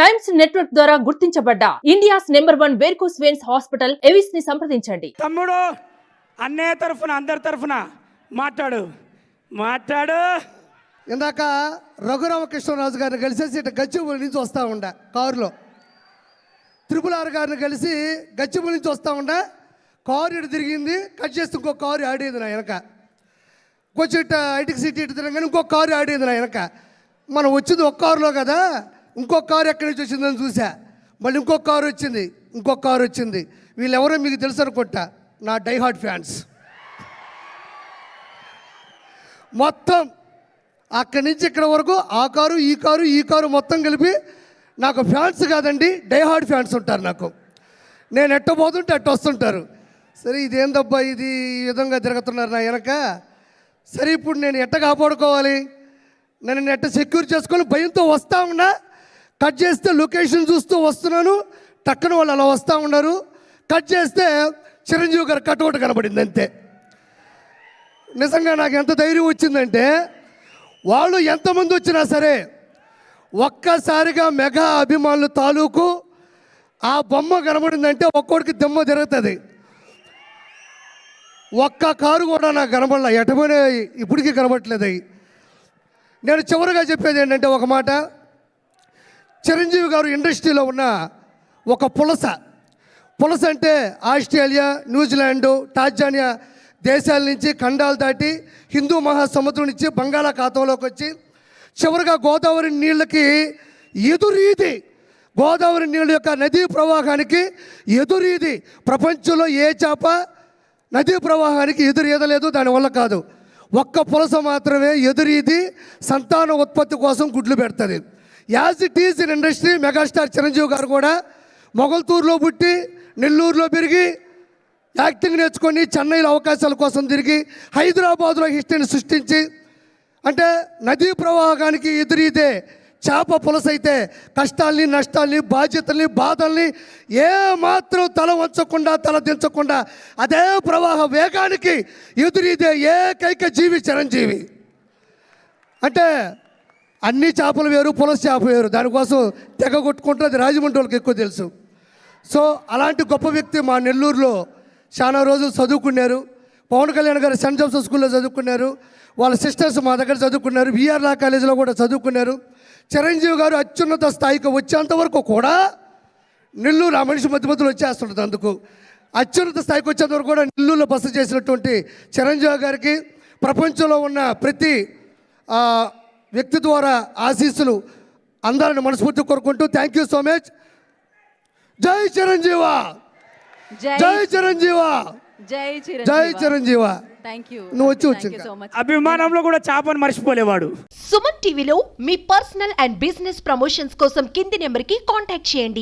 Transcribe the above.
Times network ద్వారా గుర్తించబడ్డ India's #1 varicose veins hospital Avis ని సంప్రదించండి. తమ్ముడు అన్నే తరఫున అందరి తరఫున మాట్లాడు. ఇందాక రఘురామకృష్ణరాజు గారిని కలిసేసి ఇటు గచ్చిబౌలి నుంచి వస్తూ ఉండ కారులో, RRR గారిని కలిసి గచ్చిబౌలి నుంచి వస్తూ ఉండ కారు ఇటు తిరిగింది, కట్ చేస్తే ఇంకో కారు ఆడేది నా వెనక. కొంచెం ఇటు ఐటికి సిటీ ఇటు తిరగగానే ఇంకో కారు ఆడేది నా వెనక. మనం వచ్చింది ఒక కారులో కదా, ఇంకొక కారు ఎక్కడి నుంచి వచ్చిందని చూసా. మళ్ళీ ఇంకొక కారు వచ్చింది. వీళ్ళెవరో మీకు తెలుసు అనుకుంటా, నా డైహార్డ్ ఫ్యాన్స్. మొత్తం అక్కడి నుంచి ఇక్కడ వరకు ఆ కారు ఈ కారు మొత్తం కలిపి నాకు ఫ్యాన్స్ కాదండి, డైహార్డ్ ఫ్యాన్స్ ఉంటారు నాకు. నేను ఎట్టబోతుంటే అట్ట వస్తుంటారు. సరే ఇదేందబ్బా ఇది ఈ విధంగా తిరుగుతున్నారు నా వెనక. సరే ఇప్పుడు నేను ఎట్ట కాపాడుకోవాలి, నేను ఎట్ట సెక్యూర్ చేసుకొని భయంతో వస్తూ ఉన్నా. కట్ చేస్తే లొకేషన్ చూస్తూ వస్తున్నాను, టక్కన వాళ్ళు అలా వస్తూ ఉన్నారు. కట్ చేస్తే చిరంజీవి గారు కటౌట్ కనబడింది అంతే. నిజంగా నాకు ఎంత ధైర్యం వచ్చిందంటే, వాళ్ళు ఎంతమంది వచ్చినా సరే ఒక్కసారిగా మెగా అభిమానులు తాలూకు ఆ బొమ్మ కనబడిందంటే ఒక్కోడికి దెమ్మ జరుగుతుంది. ఒక్క కారు కూడా నాకు కనబడలే, ఎటపోయినా ఇప్పటికీ కనబడట్లేదు. నేను చివరిగా చెప్పేది ఏంటంటే ఒక మాట, చిరంజీవి గారు ఇండస్ట్రీలో ఉన్న ఒక పులస అంటే ఆస్ట్రేలియా, న్యూజిలాండు, టాంజానియా దేశాల నుంచి ఖండాలు దాటి హిందూ మహాసముద్రం నుంచి బంగాళాఖాతంలోకి వచ్చి చివరిగా గోదావరి నీళ్ళకి ఎదురీది, గోదావరి నీళ్ళ యొక్క నదీ ప్రవాహానికి ఎదురీది. ప్రపంచంలో ఏ చేప నదీ ప్రవాహానికి ఎదురీదలేదు, దానివల్ల కాదు. ఒక్క పులస మాత్రమే ఎదురీది సంతాన ఉత్పత్తి కోసం గుడ్లు పెడుతుంది. As it is in industry, megastar Chiranjeevi గారు కూడా మొగల్తూరులో పుట్టి నెల్లూరులో పెరిగి యాక్టింగ్ నేర్చుకొని చెన్నైలో అవకాశాల కోసం తిరిగి హైదరాబాద్లో హిస్టరీని సృష్టించి, అంటే నదీ ప్రవాహానికి ఎదురీదే చేప పులస అయితే కష్టాల్ని, నష్టాల్ని, బాధ్యతల్ని, బాధల్ని ఏమాత్రం తల వంచకుండా, తల దించకుండా అదే ప్రవాహ వేగానికి ఎదురీదే ఏకైక జీవి చిరంజీవి. అంటే అన్ని చేపలు వేరు, పులస చేప వేరు, దానికోసం తెగ కొట్టుకుంటే అది రాజమండ్రి వాళ్ళకి ఎక్కువ తెలుసు. సో అలాంటి గొప్ప వ్యక్తి మా నెల్లూరులో చాలా రోజులు చదువుకున్నారు. పవన్ కళ్యాణ్ గారు సెంట్ జోసెఫ్ స్కూల్లో చదువుకున్నారు. వాళ్ళ సిస్టర్స్ మా దగ్గర చదువుకున్నారు. విఆర్ లా కాలేజీలో కూడా చదువుకున్నారు. చిరంజీవి గారు అత్యున్నత స్థాయికి వచ్చేంత వరకు కూడా నెల్లూరు ఆ మనిషి మధ్యలో వచ్చేస్తుంటుంది. అందుకు అత్యున్నత స్థాయికి వచ్చేంత వరకు కూడా నెల్లూరులో బస చేసినటువంటి చిరంజీవి గారికి ప్రపంచంలో ఉన్న ప్రతి వ్యక్తి ద్వారా ఆశీస్సులు అందాలని మనస్ఫూర్తి కోరుకుంటూ థ్యాంక్ యూ సో మచ్. జై చిరంజీవ, జై చిరంజీవ, జై చిరంజీవ. నువ్వు వచ్చి అభిమానంలో కూడా చేపను మర్చిపోలేవాడు. సుమన్ టీవీలో మీ పర్సనల్ అండ్ బిజినెస్ ప్రమోషన్స్ కోసం కింది నెంబర్కి కాంటాక్ట్ చేయండి.